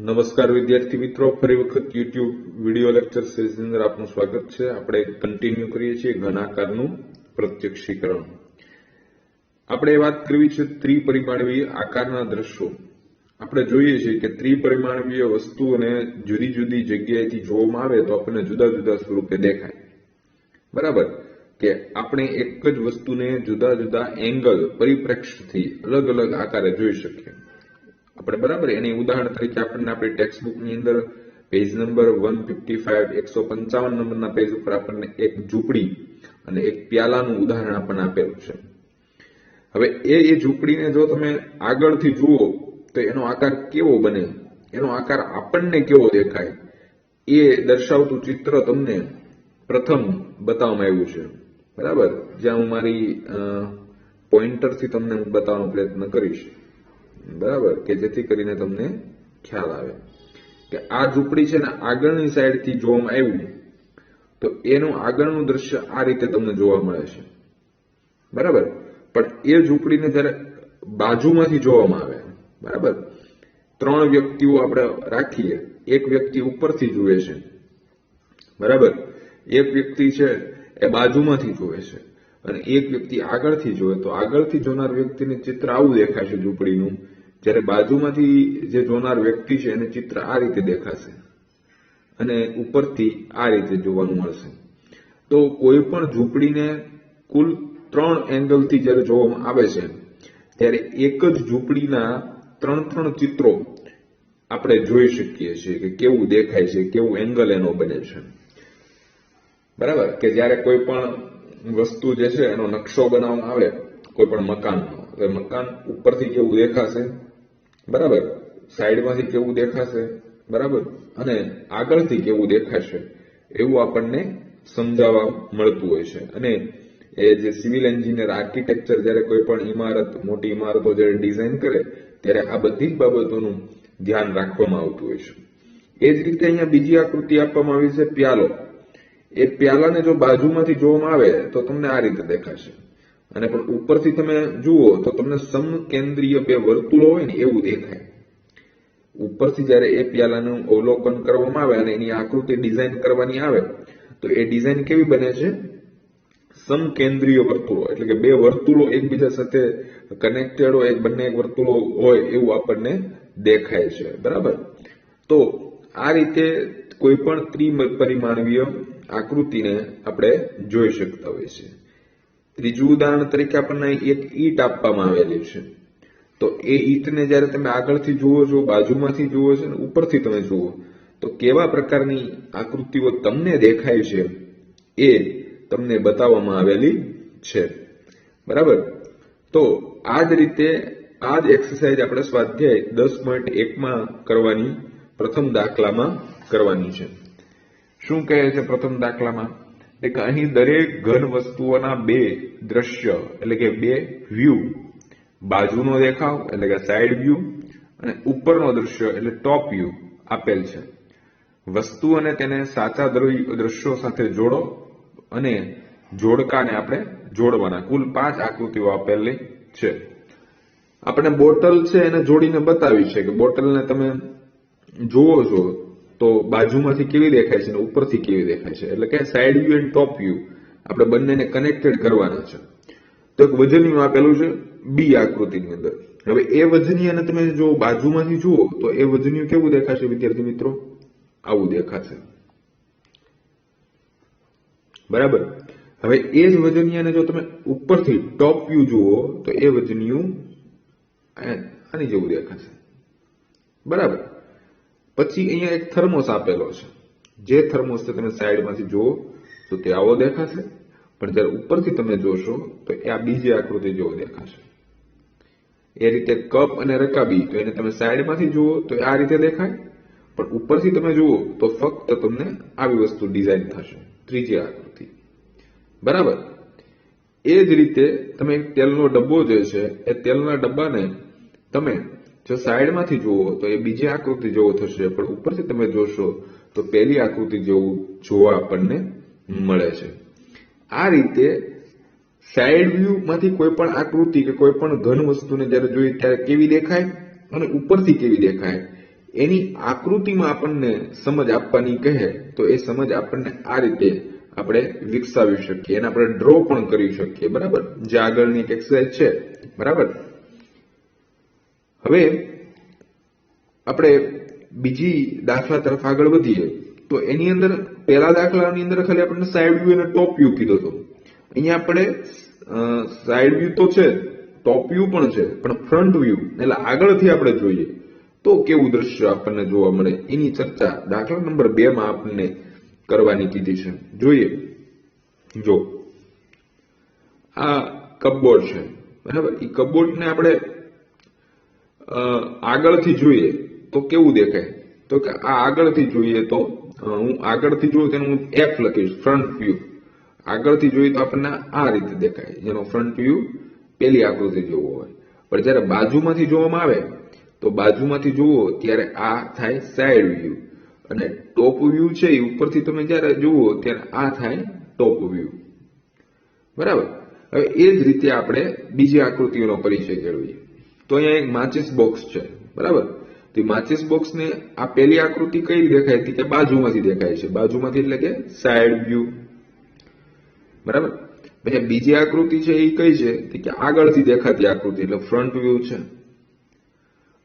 નમસ્કાર વિદ્યાર્થી મિત્રો, ફરી વખત યુટ્યુબ વિડિયો લેક્ચર સિરીઝની અંદર આપનું સ્વાગત છે। આપણે કન્ટિન્યુ કરીએ છીએ ઘનાકારનું પ્રત્યક્ષીકરણ। આપણે વાત કરવી છે ત્રિપરિમાણીય આકારના દ્રશ્યો। આપણે જોઈએ છીએ કે ત્રિપરિમાણીય વસ્તુઓને જુદી જુદી જગ્યાએથી જોવામાં આવે તો આપણને જુદા જુદા સ્વરૂપે દેખાય, બરાબર? કે આપણે એક જ વસ્તુને જુદા જુદા એંગલ પરિપ્રેક્ષ્યથી અલગ અલગ આકારે જોઈ શકીએ આપણે, બરાબર? એની ઉદાહરણ તરીકે આપણને આપણી ટેક્સ્ટબુક ની અંદર પેજ નંબર 155 155 નંબરના પેજ ઉપર આપણને એક ઝૂંપડી અને એક પ્યાલાનું ઉદાહરણ આપણને આપેલું છે। હવે એ ઝૂંપડીને જો તમે આગળથી જુઓ તો એનો આકાર કેવો બને, એનો આકાર આપણને કેવો દેખાય, એ દર્શાવતું ચિત્ર તમને પ્રથમ બતાવવામાં આવ્યું છે, બરાબર? જ્યાં હું મારી પોઇન્ટરથી તમને બતાવવાનો પ્રયત્ન કરીશ, બરાબર? કે જેથી કરીને તમને ખ્યાલ આવે કે આ ઝૂંપડી છે ને આગળની સાઈડથી જોવામાં આવ્યું તો એનું આગળનું દ્રશ્ય આ રીતે તમને જોવા મળે છે, બરાબર? પણ એ ઝૂંપડીને જ્યારે બાજુમાંથી જોવામાં આવે, બરાબર, ત્રણ વ્યક્તિઓ આપણે રાખીએ, એક વ્યક્તિ ઉપરથી જુએ છે, બરાબર, એક વ્યક્તિ છે એ બાજુમાંથી જુએ છે અને એક વ્યક્તિ આગળથી જુએ તો આગળથી જોનાર વ્યક્તિને ચિત્ર આવું દેખાશે ઝૂંપડીનું, જ્યારે બાજુમાંથી જે જોનાર વ્યક્તિ છે એને ચિત્ર આ રીતે દેખાશે અને ઉપરથી આ રીતે જોવાનું મળશે। તો કોઈ પણ ઝૂંપડીને કુલ 3 એંગલથી જ્યારે જોવામાં આવે છે ત્યારે એક જ ઝૂંપડીના 3 ચિત્રો આપણે જોઈ શકીએ છીએ કે કેવું દેખાય છે, કેવું એંગલ એનો બને છે, બરાબર? કે જ્યારે કોઈ પણ વસ્તુ જે છે એનો નકશો બનાવવામાં આવે કોઈ પણ મકાનનો, તો મકાન ઉપરથી કેવું દેખાશે, બરાબર, સાઈડમાંથી કેવું દેખાશે, બરાબર, અને આગળથી કેવું દેખાશે, એવું આપણને સમજાવવા મળતું હોય છે। અને એ જે સિવિલ એન્જિનિયર આર્કિટેક્ચર જ્યારે કોઈ પણ ઇમારત, મોટી ઇમારતો જ્યારે ડિઝાઇન કરે ત્યારે આ બધી જ બાબતોનું ધ્યાન રાખવામાં આવતું હોય છે। એ જ રીતે અહીંયા બીજી આકૃતિ આપવામાં આવી છે પ્યાલો। એ પ્યાલાને જો બાજુમાંથી જોવામાં આવે તો તમને આ રીતે દેખાશે અને પણ ઉપરથી તમે જુઓ તો તમને સમકેન્દ્રીય બે વર્તુળો હોય ને એવું દેખાય। ઉપરથી જ્યારે એ પ્યાલાનું અવલોકન કરવામાં આવે અને એની આકૃતિ ડિઝાઇન કરવાની આવે તો એ ડિઝાઇન કેવી બને છે? સમકેન્દ્રીય વર્તુળો, એટલે કે બે વર્તુળો એકબીજા સાથે કનેક્ટેડ હોય, બંને વર્તુળો હોય એવું આપણને દેખાય છે, બરાબર? તો આ રીતે કોઈ પણ ત્રિપરિમાણીય આકૃતિને આપણે જોઈ શકતા હોઈએ છીએ। ત્રીજું ઉદાહરણ તરીકે આપણને એક ઈંટ આપવામાં આવેલી છે, તો એ ઈંટને જ્યારે તમે આગળથી જુઓ છો, બાજુમાંથી જુઓ છો અને ઉપરથી તમે જુઓ તો કેવા પ્રકારની આકૃતિઓ તમને દેખાય છે એ તમને બતાવવામાં આવેલી છે, બરાબર? તો આ જ રીતે આ જ એક્સરસાઇઝ આપણે સ્વાધ્યાય 10.1 કરવાની, પ્રથમ દાખલામાં કરવાની છે। શું કહે છે પ્રથમ દાખલામાં? કે અહીં દરેક ઘન વસ્તુઓના બે દ્રશ્ય એટલે કે બે વ્યૂ, બાજુનો દેખાવ એટલે કે સાઈડ વ્યૂ અને ઉપરનો દ્રશ્ય એટલે ટોપ વ્યૂ આપેલ છે। વસ્તુઓને તેને સાચા દ્રશ્યો સાથે જોડો અને જોડકાને આપણે જોડવાના। કુલ 5 આકૃતિઓ આપેલી છે। આપણે બોટલ છે એને જોડીને બતાવી છે કે બોટલને તમે જુઓ છો તો બાજુમાંથી કેવી દેખાય છે અને ઉપરથી કેવી દેખાય છે, એટલે કે side view and top view આપણે બંનેને કનેક્ટેડ કરવાના છે। તો એક વજનિયું આપેલું છે બી આકૃતિની અંદર। હવે એ વજનીયને તમે જો બાજુમાંથી જુઓ તો એ વજનિયું કેવું દેખાશે વિદ્યાર્થી મિત્રો? આવું દેખાશે, બરાબર? હવે એ જ વજનીયને જો તમે ઉપરથી ટોપ વ્યૂ જુઓ તો એ વજનિયું આની જેવું દેખાશે, બરાબર? પછી અહીંયા એક થર્મોસ આપેલો છે, જે થર્મોસ તમે સાઈડમાંથી જુઓ તો તે આવો દેખાશે, પણ જ્યારે ઉપરથી તમે જોશો તો એ આ બીજી આકૃતિ જેવો દેખાશે। એ રીતે કપ અને રકાબી, તો એને તમે સાઈડમાંથી જુઓ તો આ રીતે દેખાય, પણ ઉપરથી તમે જુઓ તો ફક્ત તમને આવી વસ્તુ ડિઝાઇન થશે, ત્રીજી આકૃતિ, બરાબર? એ જ રીતે તમે એક તેલનો ડબ્બો જે છે એ તેલના ડબ્બાને તમે જો સાઈડમાંથી જુઓ તો એ બીજી આકૃતિ જેવો થશે, પણ ઉપરથી તમે જોશો તો પહેલી આકૃતિ જેવું જોવા આપણને મળે છે। આ રીતે સાઈડ વ્યૂ માંથી કોઈ પણ આકૃતિ કે કોઈ પણ ઘન વસ્તુને જ્યારે જોઈએ ત્યારે કેવી દેખાય અને ઉપરથી કેવી દેખાય એની આકૃતિમાં આપણને સમજ આપવાની કહે તો એ સમજ આપણને આ રીતે આપણે વિકસાવી શકીએ, એને આપણે ડ્રો પણ કરી શકીએ. બરાબર, જે આગળની એક એક્સરસાઇઝ છે. બરાબર, હવે આપણે બીજી દાખલા તરફ આગળ વધીએ તો એની અંદર પહેલા દાખલાની અંદર ખાલી આપણને સાઈડ વ્યૂ અને ટોપ વ્યૂ કીધો હતો. અહીંયા આપણે સાઈડ વ્યૂ તો છે, ટોપ વ્યૂ પણ છે, પણ ફ્રન્ટ વ્યૂ એટલે આગળથી આપણે જોઈએ તો કેવું દ્રશ્ય આપણને જોવા મળે એની ચર્ચા દાખલા નંબર 2 માં આપણને કરવાની કીધી છે. જોઈએ, જો આ કપબોર્ડ છે. બરાબર, એ કપબોર્ડને આપણે આગળથી જોઈએ તો કેવું દેખાય? તો કે આ આગળથી જોઈએ તો હું આગળથી જોઉં તેનું હું F લખીશ, ફ્રન્ટ વ્યૂ. આગળથી જોઈએ તો આપણને આ રીતે દેખાય, જેનો ફ્રન્ટ વ્યૂ પેલી આકૃતિ જેવો હોય. પણ જયારે બાજુમાંથી જોવામાં આવે તો બાજુમાંથી જુઓ ત્યારે આ થાય સાઈડ વ્યૂ, અને ટોપ વ્યૂ છે એ ઉપરથી તમે જયારે જુઓ ત્યારે આ થાય ટોપ વ્યૂ. બરાબર, હવે એ જ રીતે આપણે બીજી આકૃતિઓનો પરિચય કેળવીએ. તો અહીંયા એક માચિસ બોક્સ છે. બરાબર, તો માચિસ બોક્સ ને આ પહેલી આકૃતિ કઈ દેખાય હતી કે બાજુમાંથી દેખાય છે. બાજુમાંથી એટલે કે સાઈડ વ્યૂ. બરાબર, પછી બીજી આકૃતિ છે એ કઈ છે કે આગળથી દેખાતી આકૃતિ એટલે ફ્રન્ટ વ્યૂ છે.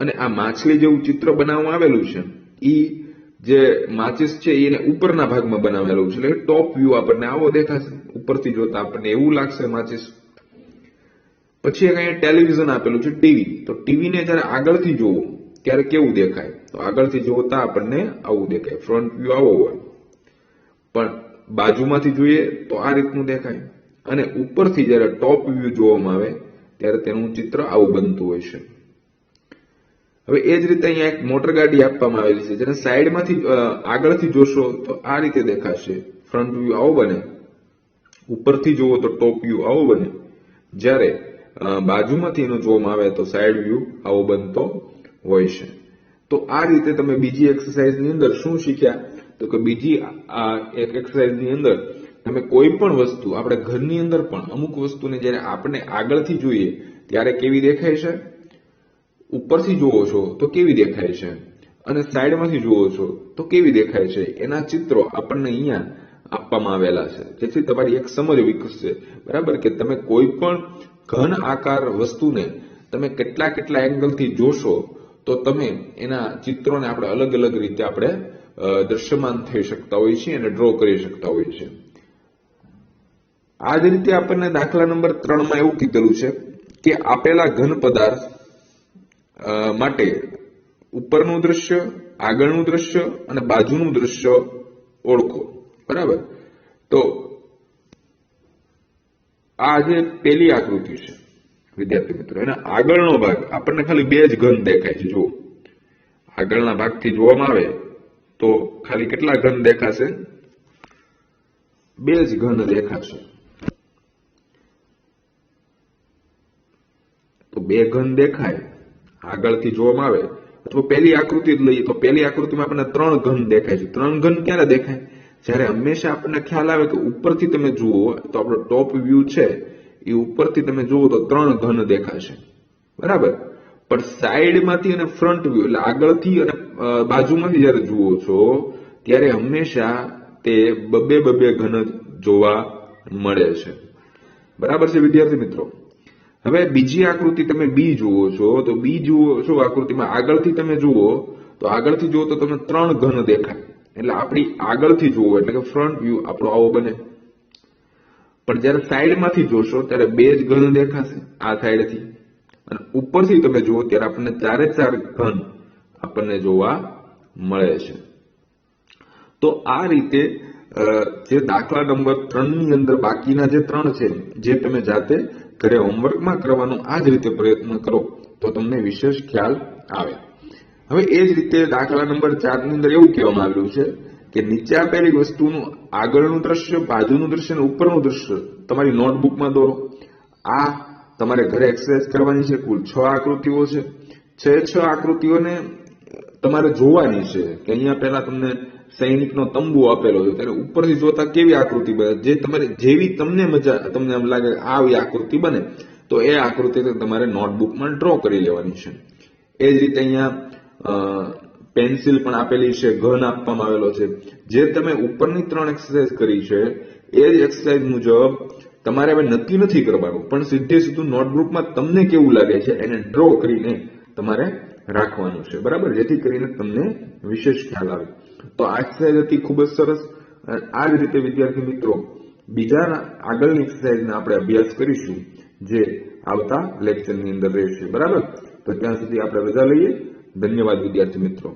અને આ માછલી જેવું ચિત્ર બનાવવામાં આવેલું છે એ જે માચિસ છે એને ઉપરના ભાગમાં બનાવેલું છે એટલે ટોપ વ્યૂ આપણને આવો દેખાશે. ઉપરથી જોતા આપણને એવું લાગશે માચિસ. પછી અહીંયા ટેલિવિઝન આપેલું છે, ટીવી. તો ટીવીને જયારે આગળથી જોવો ત્યારે કેવું દેખાય? તો આગળથી જોતા આપણને આવું દેખાય, ફ્રન્ટ વ્યૂ આવો હોય. પણ બાજુમાંથી જોઈએ તો આ રીતનું દેખાય, અને ઉપરથી જયારે ટોપ વ્યૂ જોવામાં આવે ત્યારે તેનું ચિત્ર આવું બનતું હોય છે. હવે એ જ રીતે અહીંયા એક મોટર ગાડી આપવામાં આવેલી છે, જેને સાઈડમાંથી આગળથી જોશો તો આ રીતે દેખાશે, ફ્રન્ટ વ્યૂ આવો બને. ઉપરથી જુઓ તો ટોપ વ્યૂ આવો બને. જ્યારે બાજુમાંથી એનો જોવામાં આવે તો સાઈડ વ્યૂ આવો બનતો હોય છે. તો આ રીતે તમે બીજી એક્સરસાઇઝની અંદર શું શીખ્યા? તો કે બીજી આ એક એક્સરસાઇઝની અંદર તમે કોઈ પણ વસ્તુ, આપણે ઘરની અંદર પણ અમુક વસ્તુને જ્યારે આપણે આગળથી જોઈએ ત્યારે કેવી દેખાય છે, ઉપરથી જુઓ છો તો કેવી દેખાય છે, અને સાઈડમાંથી જુઓ છો તો કેવી દેખાય છે, એના ચિત્રો આપણને અહીંયા આપવામાં આવેલા છે. જેથી તમારી એક સમજ વિકસશે. બરાબર, કે તમે કોઈ પણ ઘન આકાર વસ્તુને તમે કેટલા કેટલા એંગલથી જોશો તો તમે એના ચિત્રોને આપણે અલગ અલગ રીતે આપણે દ્રશ્યમાન થઈ શકતા હોઈએ છીએ અને ડ્રો કરી શકતા હોઈએ છીએ. આ જ રીતે આપણને દાખલા નંબર 3 માં એવું કીધેલું છે કે આપેલા ઘન પદાર્થ માટે ઉપરનું દ્રશ્ય, આગળનું દ્રશ્ય અને બાજુનું દ્રશ્ય ઓળખો. બરાબર, તો આ જે પેલી આકૃતિ છે વિદ્યાર્થી મિત્રો, એના આગળનો ભાગ આપણને ખાલી 2 જ ઘન દેખાય છે. જુઓ, આગળના ભાગથી જોવામાં આવે તો ખાલી કેટલા ઘન દેખાશે? 2 જ ઘન દેખાશે. તો 2 ઘન દેખાય આગળથી જોવામાં આવે, અથવા પહેલી આકૃતિ જ લઈએ તો પહેલી આકૃતિમાં આપણને 3 ઘન દેખાય છે. 3 ઘન ક્યારે દેખાય? જ્યારે હંમેશા આપણને ખ્યાલ આવે કે ઉપરથી તમે જુઓ તો આપણો ટોપ વ્યૂ છે એ ઉપરથી તમે જુઓ તો 3 ઘન દેખાશે. બરાબર, પણ સાઈડમાંથી અને ફ્રન્ટ વ્યૂ એટલે આગળથી અને બાજુમાંથી જયારે જુઓ છો ત્યારે હંમેશા તે બબે ઘન જોવા મળે છે. બરાબર છે વિદ્યાર્થી મિત્રો? હવે બીજી આકૃતિ તમે બી જુઓ છો તો બી જુઓ છો આકૃતિમાં આગળથી તમે જુઓ તો આગળથી જુઓ તો તમે 3 ઘન દેખાય. એટલે આપણી આગળથી જુઓ એટલે કે ફ્રન્ટ વ્યૂ આપણો આવો બને. પણ જયારે સાઈડમાંથી જોશો ત્યારે 2 જ ઘન દેખાશે આ સાઈડથી, અને ઉપરથી તમે જુઓ ત્યારે આપણને 4 ઘન આપણને જોવા મળે છે. તો આ રીતે જે દાખલા નંબર 3 ની અંદર બાકીના જે 3 છે જે તમે જાતે ઘરે હોમવર્કમાં કરવાનો આ જ રીતે પ્રયત્ન કરો તો તમને વિશેષ ખ્યાલ આવે. હવે એ જ રીતે દાખલા નંબર 4 ની અંદર એવું કહેવામાં આવ્યું છે કે નીચે આપેલી વસ્તુનું આગળનું દ્રશ્ય, બાજુનું દ્રશ્ય અને ઉપરનું દ્રશ્ય તમારી નોટબુકમાં દોરો. આ તમારે ઘરે એક્સરસાઇઝ કરવાની છે. કુલ 6 આકૃતિઓ છે. 6 આકૃતિઓને તમારે જોવાની છે કે અહીંયા પહેલા તમને સૈનિકનો તંબુ આપેલો છે ત્યારે ઉપરથી જોતા કેવી આકૃતિ બને, જે તમારે જેવી તમને એમ લાગે આવી આકૃતિ બને તો એ આકૃતિ તમારે નોટબુકમાં ડ્રો કરી લેવાની છે. એ જ રીતે અહીંયા પેન્સિલ પણ આપેલી છે, ઘન આપવામાં આવેલો છે. જે તમે ઉપરની 3 એક્સરસાઇઝ કરી છે એ જ એક્સરસાઇઝ મુજબ તમારે હવે નક્કી નથી કરવાનું, પણ સીધું નોટબુકમાં તમને કેવું લાગે છે એને ડ્રો કરીને તમારે રાખવાનું છે, બરાબર, જેથી કરીને તમને વિશેષ ખ્યાલ આવે. તો આ એક્સરસાઇઝ હતી ખૂબ જ સરસ. આ જ રીતે વિદ્યાર્થી મિત્રો બીજા આગળની એક્સરસાઇઝનો આપણે અભ્યાસ કરીશું, જે આવતા લેક્ચરની અંદર રહેશે, બરાબર. તો ત્યાં સુધી આપણે રજા લઈએ. ધન્યવાદ વિદ્યાર્થી મિત્રો.